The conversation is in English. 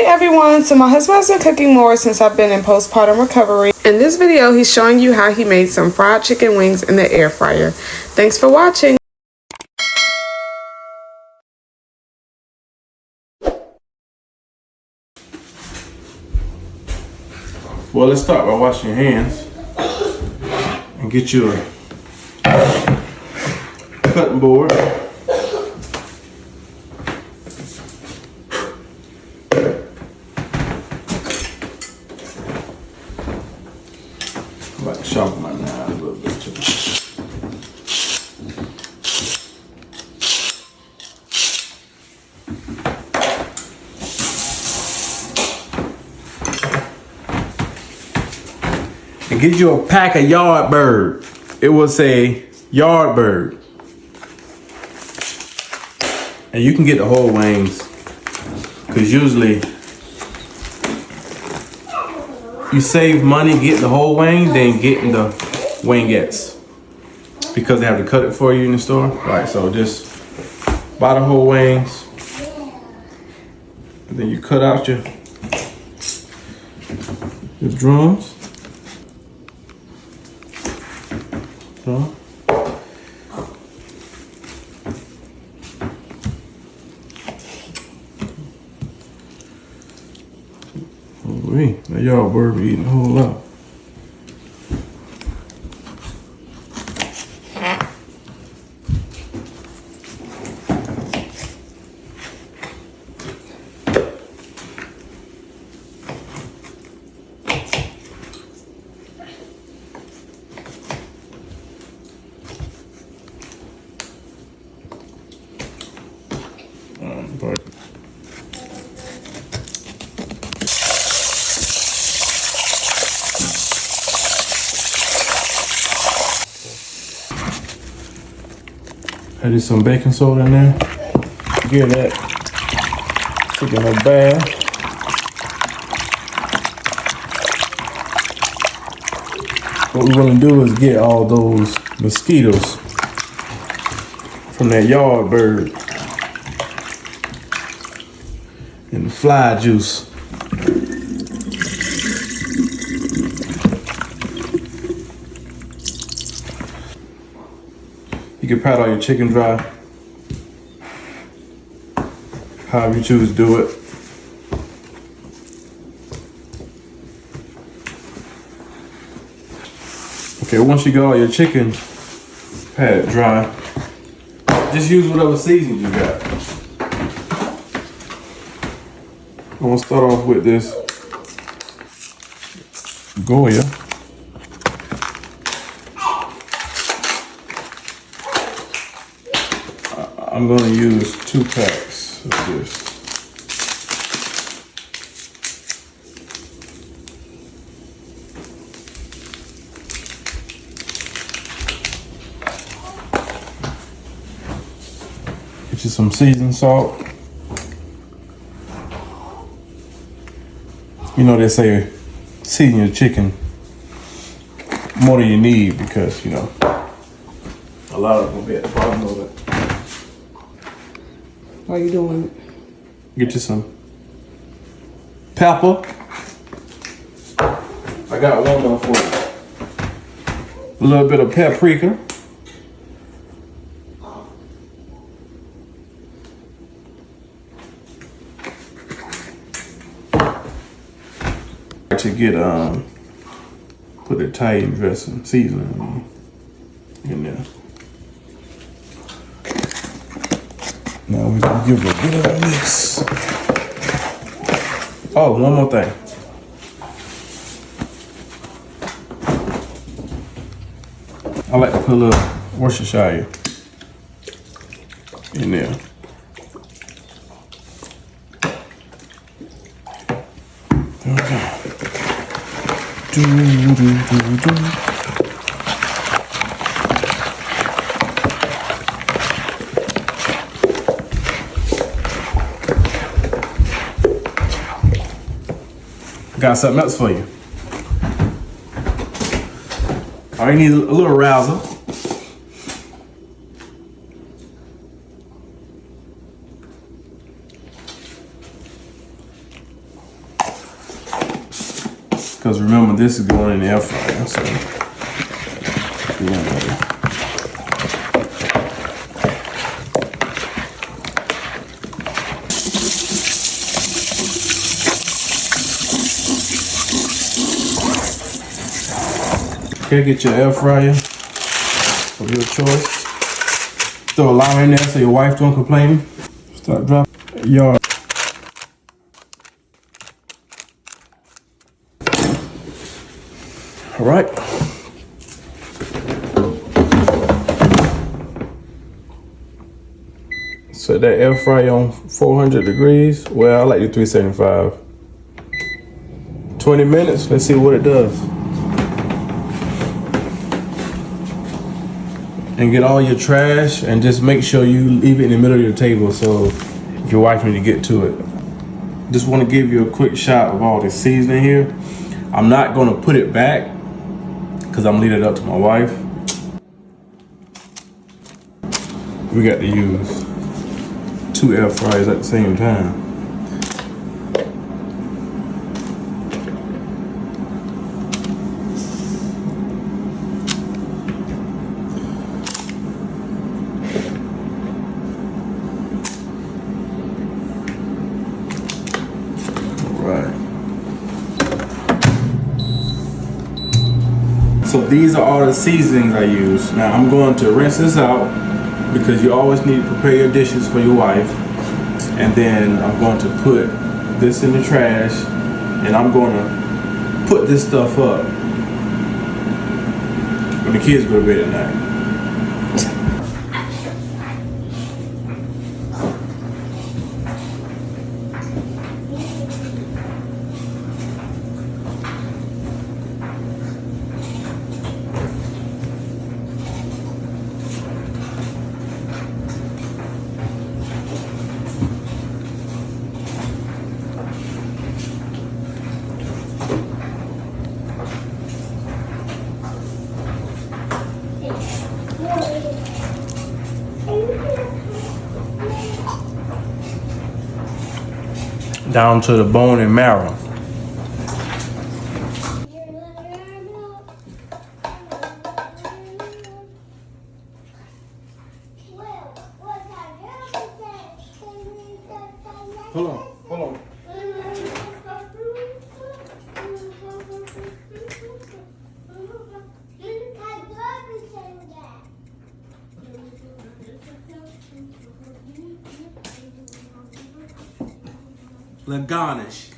Hey everyone, so my husband has been cooking more since I've been in postpartum recovery. In this video, he's showing you how he made some fried chicken wings in the air fryer. Thanks for watching. Well, let's start by washing your hands and get you a cutting board. I like to sharpen my knife a little bit too. And get you a pack of Yardbird. It will say Yardbird. And you can get the whole wings, because usually you save money getting the whole wing than getting the wingettes, because they have to cut it for you in the store. Right, so just buy the whole wings, and then you cut out your drums. So, now y'all bird be eating a whole lot. But I did some baking soda in there. Give that chicken a bath. What we want to do is get all those mosquitoes from that Yardbird and the fly juice. You can pat all your chicken dry, however you choose to do it. Okay, once you got all your chicken pat dry, just use whatever seasoning you got. I'm gonna start off with this Goya. I'm gonna use 2 packs of this. Get you some seasoned salt. You know, they say season your chicken more than you need, because, you know, a lot of them will be at the bottom of it. Why are you doing it? Get you some pepper. I got one more for you. A little bit of paprika. To get put the Italian dressing seasoning in there. Now we're gonna give it a bit of this. Oh, one more thing. I like to put a little Worcestershire in there. There we go. Got something else for you. All you need is a little rouser. Because remember, this is going in the air fryer. So okay, get your air fryer of your choice. Throw a lime in there so your wife don't complain. Start dropping your. All right. Set that air fryer on 400 degrees. Well, I like the 375. 20 minutes. Let's see what it does. And get all your trash and just make sure you leave it in the middle of your table so if your wife needs to get to it. Just want to give you a quick shot of all the seasoning here. I'm not going to put it back because I'm leaving it up to my wife. We got to use 2 air fryers at the same time. So these are all the seasonings I use. Now I'm going to rinse this out because you always need to prepare your dishes for your wife. And then I'm going to put this in the trash and I'm going to put this stuff up when the kids go to bed at night. Down to the bone and marrow. Hold on. Let garnish.